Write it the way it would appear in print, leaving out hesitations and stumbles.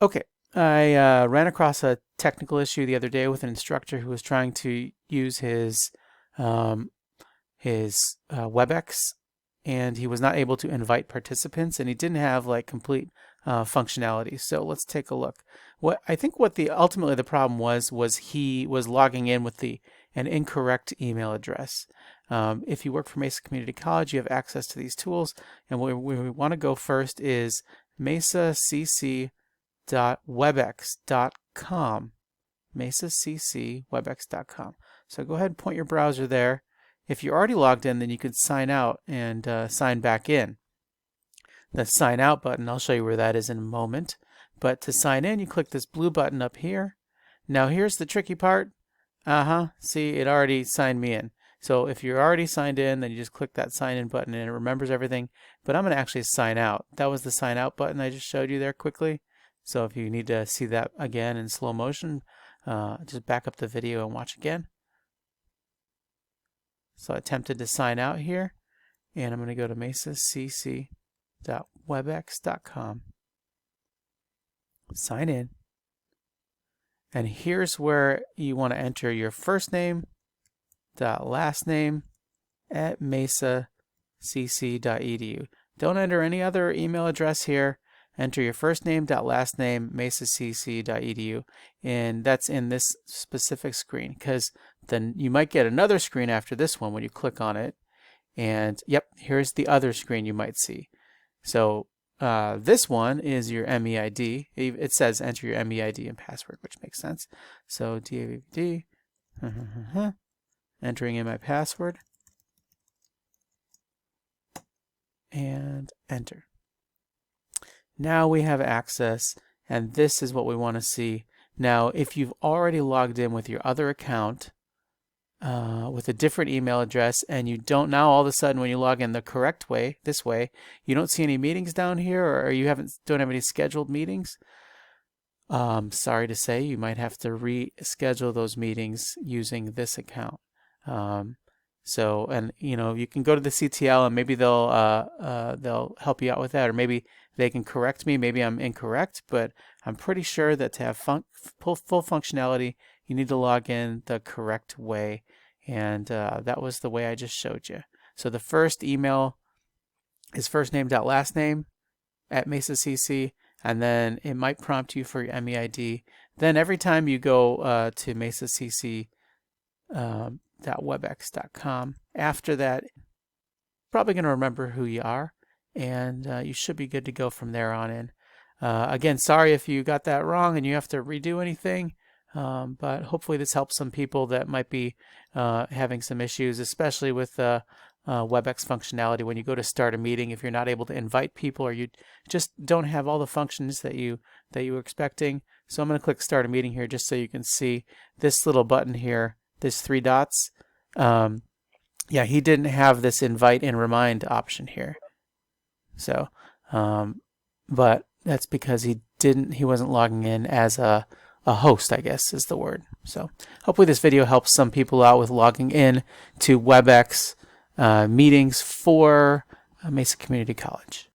Okay, I ran across a technical issue the other day with an instructor who was trying to use um, his Webex, and he was not able to invite participants, and he didn't have like complete functionality. So let's take a look. What ultimately the problem was he was logging in with an incorrect email address. If you work for Mesa Community College, you have access to these tools, and where we want to go first is mesacc.webex.com. mesacc.webex.com. So go ahead and point your browser there. If you're already logged in, then you can sign out and sign back in. The sign out button, I'll show you where that is in a moment. But to sign in, you click this blue button up here. Now here's the tricky part. See, it already signed me in. So if you're already signed in, then you just click that sign in button and it remembers everything. But I'm going to actually sign out. That was the sign out button I just showed you there quickly. So if you need to see that again in slow motion, just back up the video and watch again. So I attempted to sign out here, and I'm going to go to mesacc.webex.com. Sign in. And here's where you want to enter your first name, last name at mesacc.edu. Don't enter any other email address here. Enter your first name, last name, mesacc.edu, and that's in this specific screen, because then you might get another screen after this one when you click on it, and yep, here's the other screen you might see. So this one is your MEID. It says enter your MEID and password, which makes sense. So DAVD, entering in my password, and enter. Now we have access, and this is what we want to see. Now, if you've already logged in with your other account with a different email address, and you don't now all of a sudden when you log in the correct way, this way, you don't see any meetings down here, or you don't have any scheduled meetings, sorry to say, you might have to reschedule those meetings using this account. So, and you know, you can go to the CTL and maybe they'll help you out with that, or maybe they can correct me. Maybe I'm incorrect, but I'm pretty sure that to have full functionality, you need to log in the correct way, and that was the way I just showed you. So the first email is first name last name at mesacc, and then it might prompt you for your MEID. Then every time you go to mesacc.webex.com, after that, probably going to remember who you are, and you should be good to go from there on in. Again, sorry if you got that wrong and you have to redo anything, but hopefully this helps some people that might be having some issues, especially with Webex functionality. When you go to start a meeting, if you're not able to invite people, or you just don't have all the functions that you were expecting. So I'm going to click start a meeting here just so you can see this little button here. There's 3 dots. Yeah, he didn't have this invite and remind option here. So, but that's because he wasn't logging in as a host, I guess is the word. So hopefully this video helps some people out with logging in to Webex meetings for Mesa Community College.